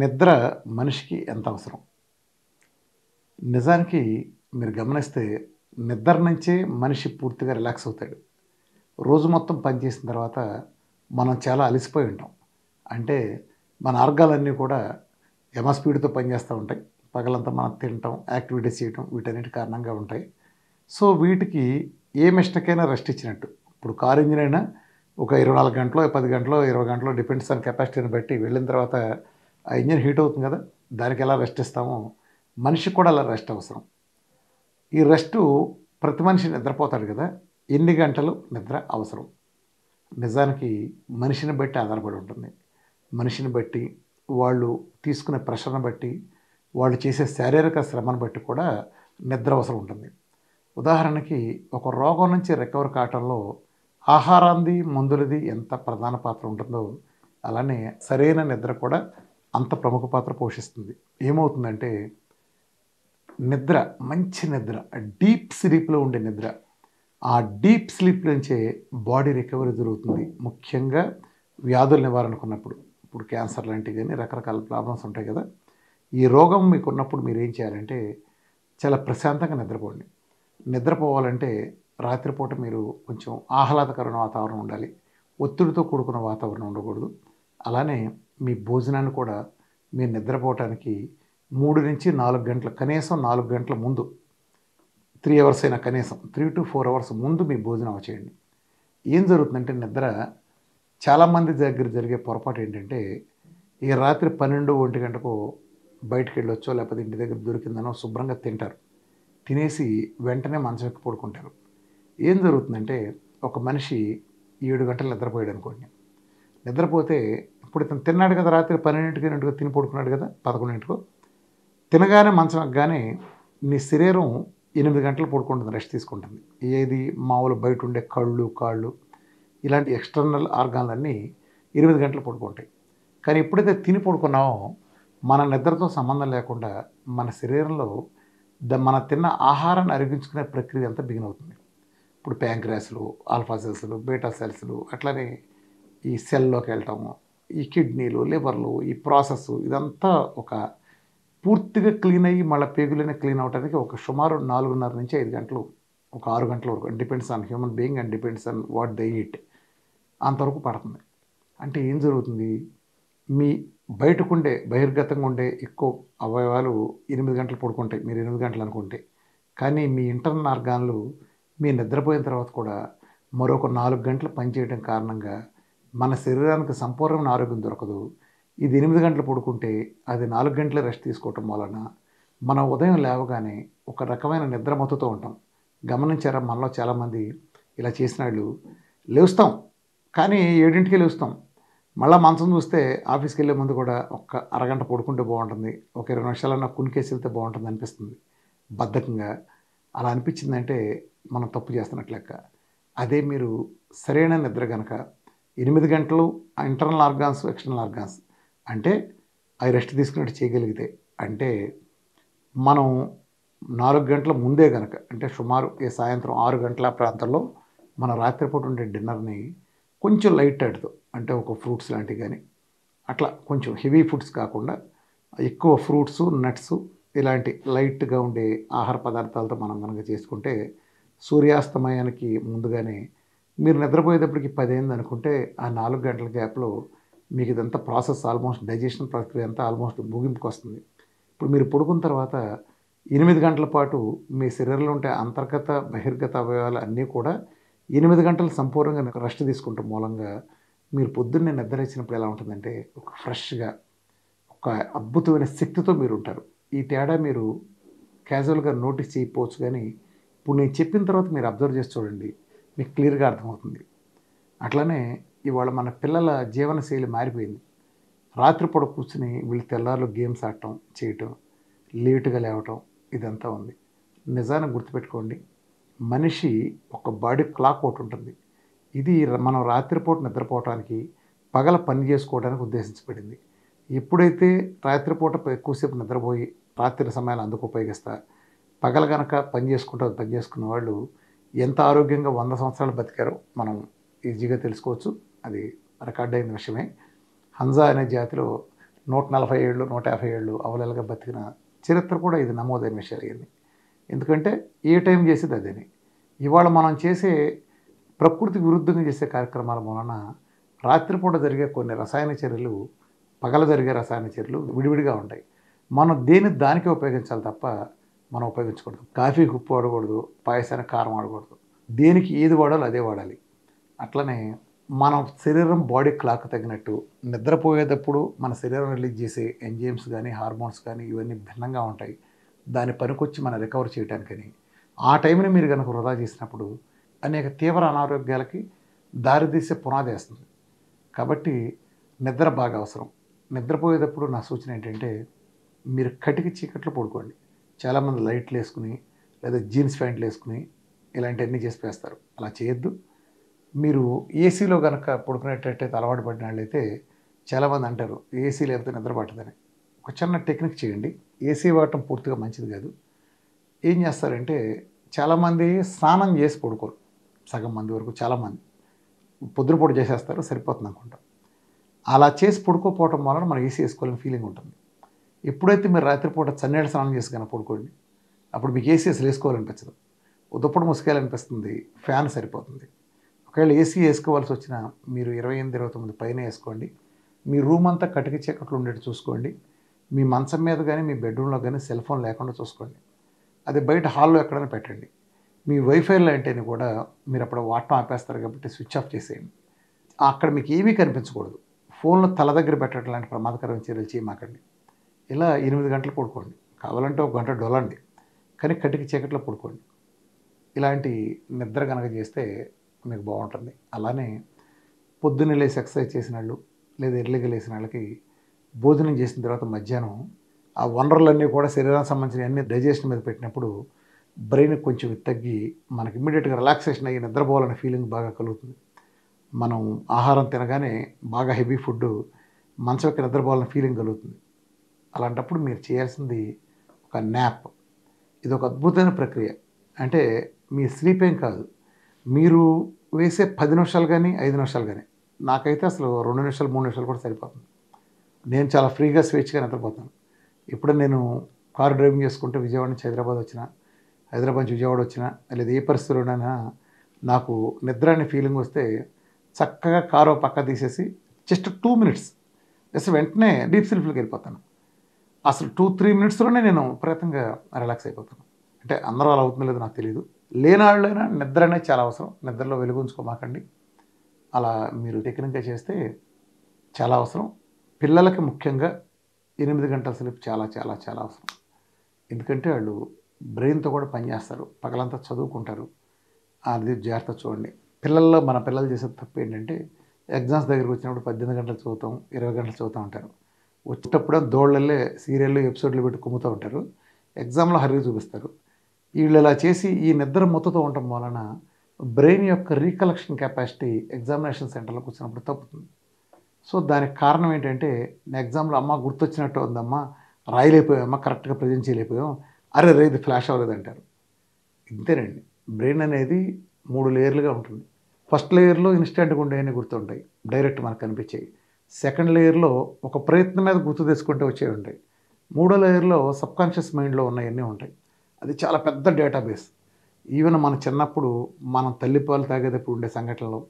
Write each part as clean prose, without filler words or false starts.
నిద్ర మనిషికి ఎంత అవసరం? నిజానికి మీరు గమనిస్తే నిద్ర నుంచే మనిషి పూర్తిగా రిలాక్స్ అవుతాడు. రోజు మొత్తం పని చేసిన తర్వాత మనం చాలా అలసిపోయి ఉంటాం. అంటే మన ఆర్గాలన్నీ కూడా యమ స్పీడ్‌తో పనిచేస్తూ ఉంటాయి. పగలంతా మనం తినటం, యాక్టివిటీస్ చేయటం వీటన్నిటి కారణంగా ఉంటాయి. సో, వీటికి ఏ మిషన్‌కైనా రెస్ట్ ఇచ్చినట్టు. ఇప్పుడు కార్ ఇంజిన్ అయినా ఒక 24 గంటలో, 10 గంటలో, 20 గంటలో డిపెండ్స్ ఆన్ కెపాసిటీని బట్టి వెళ్ళిన తర్వాత ఆ ఇంజిన్ హీట్ అవుతుంది కదా! దానికి ఎలా రెస్ట్ ఇస్తామో మనిషికి కూడా అలా రెస్ట్ అవసరం. ఈ రెస్టు ప్రతి మనిషి నిద్రపోతాడు కదా! ఎన్ని గంటలు నిద్ర అవసరం? నిజానికి మనిషిని బట్టి ఆధారపడి ఉంటుంది. మనిషిని బట్టి, వాళ్ళు తీసుకునే ప్రెషర్‌ని బట్టి, వాళ్ళు చేసే శారీరక శ్రమను బట్టి కూడా నిద్ర అవసరం ఉంటుంది. ఉదాహరణకి ఒక రోగం నుంచి రికవర్ కావటంలో ఆహారాంది, మందులది ఎంత ప్రధాన పాత్ర ఉంటుందో, అలానే సరైన నిద్ర కూడా అంత ప్రముఖ పాత్ర పోషిస్తుంది. ఏమవుతుందంటే నిద్ర, మంచి నిద్ర, డీప్ స్లీప్‌లో ఉండే నిద్ర. ఆ డీప్ స్లీప్ నుంచే బాడీ రికవరీ జరుగుతుంది. ముఖ్యంగా వ్యాధుల నివారణకున్నప్పుడు. ఇప్పుడు క్యాన్సర్ లాంటివి గాని రకరకాల ప్రాబ్లమ్స్ ఉంటాయి కదా! ఈ రోగం మీకున్నప్పుడు మీరేం చేయాలంటే చాలా ప్రశాంతంగా నిద్రపోండి. నిద్రపోవాలంటే రాత్రిపూట మీరు కొంచెం ఆహ్లాదకరమైన వాతావరణం ఉండాలి. ఒత్తిడితో కూడుకున్న వాతావరణం ఉండకూడదు. అలానే మీ భోజనాన్ని కూడా మీరు నిద్రపోవటానికి 3-4 గంటలు, కనీసం 4 గంటల ముందు, 3 అవర్స్ అయినా కనీసం 3-4 అవర్స్ ముందు మీ భోజనం చేయండి. ఏం జరుగుతుందంటే నిద్ర చాలామంది దగ్గర జరిగే పొరపాటు ఏంటంటే, ఈ రాత్రి 12, 1 గంటకో బయటికెళ్ళొచ్చో లేకపోతే ఇంటి దగ్గర దొరికిందనో శుభ్రంగా తింటారు. తినేసి వెంటనే మంచం ఎక్కి పడుకుంటారు. ఏం జరుగుతుందంటే ఒక మనిషి 7 గంటలు నిద్రపోయాడనుకోండి. నిద్రపోతే ఇప్పుడు ఇతను తిన్నాడు కదా! రాత్రి 12కి, 2కి తిని పడుకున్నాడు కదా! 11కో తినగానే మంచం ఎక్కగానే నీ శరీరం 8 గంటలు పడుకుంటుంది, రెస్ట్ తీసుకుంటుంది. ఏది మామూలు బయట ఉండే కళ్ళు, కాళ్ళు ఇలాంటి ఎక్స్టర్నల్ ఆర్గాన్లన్నీ 8 గంటలు పడుకుంటాయి. కానీ ఎప్పుడైతే తిని పడుకున్నామో మన నిద్రతో సంబంధం లేకుండా మన శరీరంలో మనం తిన్న ఆహారాన్ని అరిగించుకునే ప్రక్రియ అంతా బిగిన్ అవుతుంది. ఇప్పుడు ప్యాంక్రియాస్‌లు, ఆల్ఫా సెల్స్‌లు, బీటా సెల్స్‌లు అట్లనే ఈ సెల్‌లోకి వెళ్ళటము, ఈ కిడ్నీలు, లివర్లు, ఈ ప్రాసెస్ ఇదంతా ఒక పూర్తిగా క్లీన్ అయ్యి మళ్ళీ పేగులన్నీ క్లీన్ అవ్వడానికి ఒక సుమారు 4:30-5 గంటలు, ఒక 6 గంటల వరకు depends on human being and depends on what they eat అంతవరకు పడుతుంది. అంటే ఏం జరుగుతుంది? మీ బయటకుండే బహిర్గతంగా ఉండే ఎక్కువ అవయవాలు 8 గంటలు పడుకుంటాయి. మీరు 8 గంటలు అనుకుంటే. కానీ మీ ఇంటర్నల్ ఆర్గాన్లు మీరు నిద్రపోయిన తర్వాత కూడా మరొక 4 గంటలు పనిచేయడం కారణంగా మన శరీరానికి సంపూర్ణమైన ఆరోగ్యం దొరకదు. ఇది 8 గంటలు పడుకుంటే అది 4 గంటలే రెస్ట్ తీసుకోవటం వలన మనం ఉదయం లేవగానే ఒక రకమైన నిద్ర మత్తుతో ఉంటాం. గమనించారా మనలో చాలామంది ఇలా చేసినాళ్ళు లేస్తాం. కానీ 7కే లేస్తాం. మళ్ళా మంచం చూస్తే ఆఫీస్‌కెళ్ళే ముందు కూడా ఒక్క అరగంట పడుకుంటే బాగుంటుంది. ఒక 20 నిమిషాలన్నా కునికేసి వెళ్తే బాగుంటుంది అనిపిస్తుంది. బద్ధకంగా అలా అనిపించిందంటే మనం తప్పు చేస్తున్నట్టు లెక్క. అదే మీరు సరైన నిద్ర గనక 8 గంటలు ఇంటర్నల్ ఆర్గాన్స్, ఎక్స్టర్నల్ ఆర్గాన్స్ అంటే అవి రెస్ట్ తీసుకున్నట్టు చేయగలిగితే, అంటే మనం 4 గంటల ముందే గనక అంటే సుమారు సాయంత్రం 6 గంటల ప్రాంతంలో మన రాత్రిపూట ఉండే డిన్నర్‌ని కొంచెం లైట్ డైట్‌తో అంటే ఒక ఫ్రూట్స్ లాంటివి గానీ, అట్లా కొంచెం హెవీ ఫుడ్స్ కాకుండా ఎక్కువ ఫ్రూట్స్, నట్స్ ఇలాంటి లైట్‌గా ఉండే ఆహార పదార్థాలతో మనం గనక చేసుకుంటే సూర్యాస్తమయానికి ముందుగానే మీరు నిద్రపోయేటప్పటికి 10 అయిందనుకుంటే ఆ 4 గంటల గ్యాప్‌లో మీకు ఇదంతా ప్రాసెస్ ఆల్మోస్ట్ డైజెషన్ ప్రక్రియ అంతా ఆల్మోస్ట్ ముగింపుకొస్తుంది. ఇప్పుడు మీరు పడుకున్న తర్వాత 8 గంటల పాటు మీ శరీరంలో ఉండే అంతర్గత, బహిర్గత అవయవాలు అన్నీ కూడా 8 గంటలు సంపూర్ణంగా రెస్ట్ తీసుకుంటం మూలంగా మీరు పొద్దున్నే నిద్రలేచినప్పుడు ఎలా ఉంటుందంటే ఒక ఫ్రెష్‌గా, ఒక అద్భుతమైన శక్తితో మీరుంటారు. ఈ తేడా మీరు క్యాజువల్‌గా నోటీస్ చేయకపోవచ్చు గానీ, ఇప్పుడు నేను చెప్పిన తర్వాత మీరు అబ్జర్వ్ చేసి చూడండి. మీకు క్లియర్‌గా అర్థమవుతుంది. అట్లనే ఇవాళ మన పిల్లల జీవనశైలి మారిపోయింది. రాత్రిపూట కూర్చొని వీళ్ళు తెల్లార్లు గేమ్స్ ఆడటం, చేయటం, లేట్‌గా లేవటం ఇదంతా ఉంది. నిజానికి గుర్తుపెట్టుకోండి. మనిషి ఒక బాడీ క్లాక్ ఒకటుంటుంది. ఇది మనం రాత్రిపూట నిద్రపోవటానికి, పగల పని చేసుకోవడానికి ఉద్దేశించబడింది. ఎప్పుడైతే రాత్రిపూట ఎక్కువసేపు నిద్రపోయి, రాత్రి సమయాన్ని అందుకు ఉపయోగిస్తా, పగలు గనక పని చేసుకున్న వాళ్ళు ఎంత ఆరోగ్యంగా 100 సంవత్సరాలు బతికారో మనం ఈజీగా తెలుసుకోవచ్చు. అది రికార్డ్ అయిన విషయమే. హంజా అనే జాతిలో 140 ఏళ్ళు 150 ఏళ్ళు అవలేలుగా బతికిన చరిత్ర కూడా ఇది నమోదైన విషయాలు ఇవన్నీ. ఎందుకంటే ఏ టైం చేసేది అదేని. ఇవాళ మనం చేసే ప్రకృతికి విరుద్ధంగా చేసే కార్యక్రమాల వలన రాత్రిపూట జరిగే కొన్ని రసాయన చర్యలు, పగల జరిగే రసాయన చర్యలు విడివిడిగా ఉంటాయి. మనం దేన్ని దానికే ఉపయోగించాలి తప్ప మనం ఉపయోగించకూడదు. కాఫీకి ఉప్పు వాడకూడదు, పాయసానికి కారం వాడకూడదు. దేనికి ఏది వాడాలో అదే వాడాలి. అట్లనే మన శరీరం బాడీ క్లాక్ తగినట్టు నిద్రపోయేటప్పుడు మన శరీరం రిలీజ్ చేసే ఎంజైమ్స్ కానీ హార్మోన్స్ కానీ ఇవన్నీ భిన్నంగా ఉంటాయి. దాని పనికొచ్చి మనం రికవర్ చేయడానికని ఆ టైంని మీరు కనుక వృధా చేసినప్పుడు అనేక తీవ్ర అనారోగ్యాలకి దారితీసే పునాది వేస్తుంది. కాబట్టి నిద్ర బాగా అవసరం. నిద్రపోయేటప్పుడు నా సూచన ఏంటంటే మీరు కటికి చీకట్లో పడుకోండి. చాలామంది లైట్లు వేసుకుని లేదా జీన్స్ ప్యాంట్లు వేసుకుని ఇలాంటివన్నీ చేసి వేస్తారు. అలా చేయొద్దు. మీరు ఏసీలో కనుక పడుకునేటట్టయితే అలవాటు పడిన వాళ్ళైతే చాలామంది అంటారు ఏసీ లేకపోతే నిద్ర పట్టదని. ఒక చిన్న టెక్నిక్ చేయండి. ఏసీ వాడటం పూర్తిగా మంచిది కాదు. ఏం చేస్తారంటే చాలామంది స్నానం చేసి పడుకోరు. సగం మంది వరకు చాలామంది పొద్దునపూట చేసేస్తారు, సరిపోతుంది అనుకుంటాం. అలా చేసి పడుకోపోవటం వలన మనం ఏసీ వేసుకోవాలని ఫీలింగ్ ఉంటుంది. ఎప్పుడైతే మీరు రాత్రిపూట చన్నీళ్ళ స్నానం చేసి కనుక పడుకోండి, అప్పుడు మీకు ఏసీ అసలు వేసుకోవాలనిపించదు. దుప్పటి ముసుకేయాలనిపిస్తుంది, ఫ్యాన్ సరిపోతుంది. ఒకవేళ ఏసీ వేసుకోవాల్సి వచ్చినా మీరు 28-29 పైన వేసుకోండి. మీ రూమ్ అంతా కటిక చీకట్లు ఉండేట్టు చూసుకోండి. మీ మంచం మీద కానీ మీ బెడ్రూమ్లో కానీ సెల్ ఫోన్ లేకుండా చూసుకోండి. అది బయట హాల్లో ఎక్కడైనా పెట్టండి. మీ వైఫై లాంటిని కూడా మీరు అప్పుడు వాడటం ఆపేస్తారు కాబట్టి స్విచ్ ఆఫ్ చేసేయండి. అక్కడ మీకు ఏమీ కనిపించకూడదు. ఫోన్లో తల దగ్గర పెట్టడం లాంటి ప్రమాదకరమైన చర్యలు చేయమాకండి. ఇలా 8 గంటలు పడుకోండి. కావాలంటే 1 గంట డొలండి, కానీ కటిక చీకట్లో పడుకోండి. ఇలాంటి నిద్ర కనుక చేస్తే మీకు బాగుంటుంది. అలానే పొద్దున్నే లేసి ఎక్సర్సైజ్ చేసిన వాళ్ళు లేదా ఎర్లీగా లేసిన వాళ్ళకి భోజనం చేసిన తర్వాత మధ్యాహ్నం ఆ వనరులన్నీ కూడా శరీరానికి సంబంధించిన అన్ని డైజెషన్ మీద పెట్టినప్పుడు బ్రెయిన్ కొంచెం తగ్గి మనకి ఇమ్మీడియట్గా రిలాక్సేషన్ అయ్యి నిద్రపోవాలనే ఫీలింగ్ బాగా కలుగుతుంది. మనం ఆహారం తినగానే బాగా హెవీ ఫుడ్ మంచం యొక్క నిద్రపోవాలనే ఫీలింగ్ కలుగుతుంది. అలాంటప్పుడు మీరు చేయాల్సింది ఒక న్యాప్. ఇది ఒక అద్భుతమైన ప్రక్రియ. అంటే మీ స్లీప్ ఏం కాదు, మీరు వేసే 10 నిమిషాలు కానీ 5 నిమిషాలు కానీ, నాకైతే అసలు 2 నిమిషాలు 3 నిమిషాలు కూడా సరిపోతుంది. నేను చాలా ఫ్రీగా స్వేచ్ఛగా నిద్రపోతాను. ఇప్పుడు నేను కారు డ్రైవింగ్ చేసుకుంటే విజయవాడ నుంచి హైదరాబాద్ వచ్చినా, హైదరాబాద్ నుంచి విజయవాడ వచ్చినా, లేదా ఏ పరిస్థితుల్లోనైనా నాకు నిద్ర అనే ఫీలింగ్ వస్తే చక్కగా కారు పక్క తీసేసి జస్ట్ 2 మినిట్స్ జస్ట్ వెంటనే డీప్ స్లీప్లోకి వెళ్ళిపోతాను. అసలు 2-3 మినిట్స్లోనే నేను విపరీతంగా రిలాక్స్ అయిపోతాను. అంటే అందరూ అలా అవుతుందో లేదో నాకు తెలియదు. లేనాళ్ళైనా నిద్ర అనేది చాలా అవసరం. నిద్రలో వెలుగుంచుకోమాకండి. అలా మీరు టెక్నిక్గా చేస్తే చాలా అవసరం. పిల్లలకి ముఖ్యంగా 8 గంటల స్లీప్ చాలా చాలా చాలా అవసరం. ఎందుకంటే వాళ్ళు బ్రెయిన్తో కూడా పనిచేస్తారు, పగలంతా చదువుకుంటారు. అది జాగ్రత్త చూడండి. పిల్లల్లో మన పిల్లలు చేసే తప్పు ఏంటంటే ఎగ్జామ్స్ దగ్గరికి వచ్చినప్పుడు 18 గంటలు చదువుతాం, 20 గంటలు చదువుతూ ఉంటారు. వచ్చేటప్పుడే దోళ్ళల్లే సీరియళ్ళు ఎపిసోడ్లు పెట్టి కుమ్ముతూ ఉంటారు. ఎగ్జామ్లో హర్రీ చూపిస్తారు. వీళ్ళు ఇలా చేసి ఈ నిద్ర మొత్తుతూ ఉండటం వలన బ్రెయిన్ యొక్క రీకలెక్షన్ కెపాసిటీ ఎగ్జామినేషన్ సెంటర్లో కూర్చున్నప్పుడు తప్పుతుంది. సో దానికి కారణం ఏంటంటే ఎగ్జామ్లో అమ్మ గుర్తొచ్చినట్టు ఉందమ్మా, రాయలేకపోయామా, కరెక్ట్గా ప్రజెంట్ చేయలేకపోయాం, అరే రే ఇది ఫ్లాష్ అవ్వలేదు అంటారు. ఇంతేనండి. బ్రెయిన్ అనేది 3 లేయర్లుగా ఉంటుంది. ఫస్ట్ లేయర్లో ఇన్స్టెంట్గా ఉండేవన్నీ గుర్తుంటాయి, డైరెక్ట్ మనకు కనిపించాయి. సెకండ్ లేయర్లో ఒక ప్రయత్నం మీద గుర్తు తెచ్చుకుంటే వచ్చేవి ఉంటాయి. మూడో లేయర్లో సబ్కాన్షియస్ మైండ్లో ఉన్నవన్నీ ఉంటాయి. అది చాలా పెద్ద డేటాబేస్. ఈవెన్ మన చిన్నప్పుడు మనం తల్లిపాలు తాగేటప్పుడు ఉండే సంఘటనలు,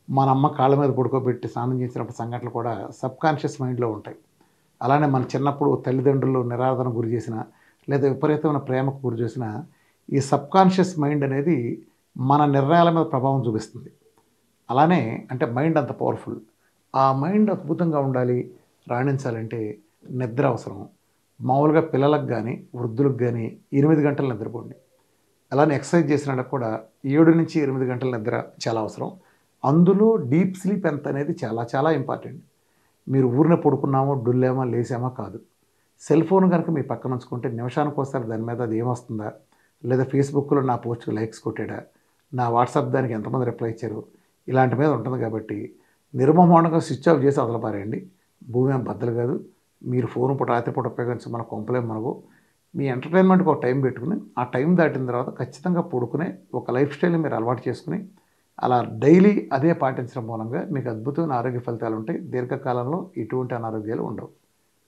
మన అమ్మ కాళ్ళ మీద పడుకోబెట్టి స్నానం చేసినప్పుడు సంఘటనలు కూడా సబ్కాన్షియస్ మైండ్లో ఉంటాయి. అలానే మన చిన్నప్పుడు తల్లిదండ్రులు నిరాదరణ గురి చేసిన లేదా విపరీతమైన ప్రేమకు గురి చేసిన ఈ సబ్కాన్షియస్ మైండ్ అనేది మన నిర్ణయాల మీద ప్రభావం చూపిస్తుంది. అలానే అంటే మైండ్ అంత పవర్ఫుల్. ఆ మైండ్ అద్భుతంగా ఉండాలి, రాణించాలంటే నిద్ర అవసరం. మామూలుగా పిల్లలకు కానీ వృద్ధులకు కానీ 8 గంటలు నిద్రపోండి. అలానే ఎక్సర్సైజ్ చేసిన వాళ్ళకి కూడా 7-8 గంటల నిద్ర చాలా అవసరం. అందులో డీప్ స్లీప్ ఎంత అనేది చాలా చాలా ఇంపార్టెంట్. మీరు ఊరిన పడుకున్నామో డొల్లామో లేసామా కాదు. సెల్ ఫోన్ కనుక మీ పక్కన ఉంచుకుంటే నిమిషానికి ఒకసారి దాని మీద అది ఏమొస్తుందా, లేదా ఫేస్బుక్లో నా పోస్ట్కి లైక్స్ కొట్టాడా, నా వాట్సాప్ దానికి ఎంతమంది రిప్లై ఇచ్చారు, ఇలాంటి మీద ఉంటుంది. కాబట్టి నిర్మోహమానంగా స్విచ్ ఆఫ్ చేసి వదలపారేయండి. భూమి ఏం బద్దలు కాదు. మీరు ఫోన్ పూట రాత్రిపూట ఉపయోగించి మన కొంపలేం మనకు. మీ ఎంటర్టైన్మెంట్కి ఒక టైం పెట్టుకుని ఆ టైం దాటిన తర్వాత ఖచ్చితంగా పడుకునే ఒక లైఫ్ స్టైల్ని మీరు అలవాటు చేసుకుని అలా డైలీ అదే పాటించడం మూలంగా మీకు అద్భుతమైన ఆరోగ్య ఫలితాలు ఉంటాయి. దీర్ఘకాలంలో ఎటువంటి అనారోగ్యాలు ఉండవు.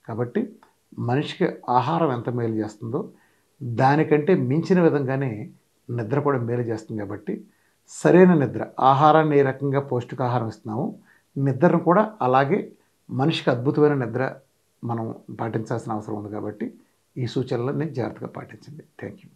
కాబట్టి మనిషికి ఆహారం ఎంత మేలు చేస్తుందో దానికంటే మించిన విధంగానే నిద్ర కూడా మేలు చేస్తుంది. కాబట్టి సరైన నిద్ర, ఆహారాన్ని ఏ రకంగా పౌష్టికాహారం ఇస్తున్నామో నిద్రను కూడా అలాగే మనిషికి అద్భుతమైన నిద్ర మనం పాటించాల్సిన అవసరం ఉంది. కాబట్టి ఈ సూచనలన్నీ జాగ్రత్తగా పాటించండి. Thank you.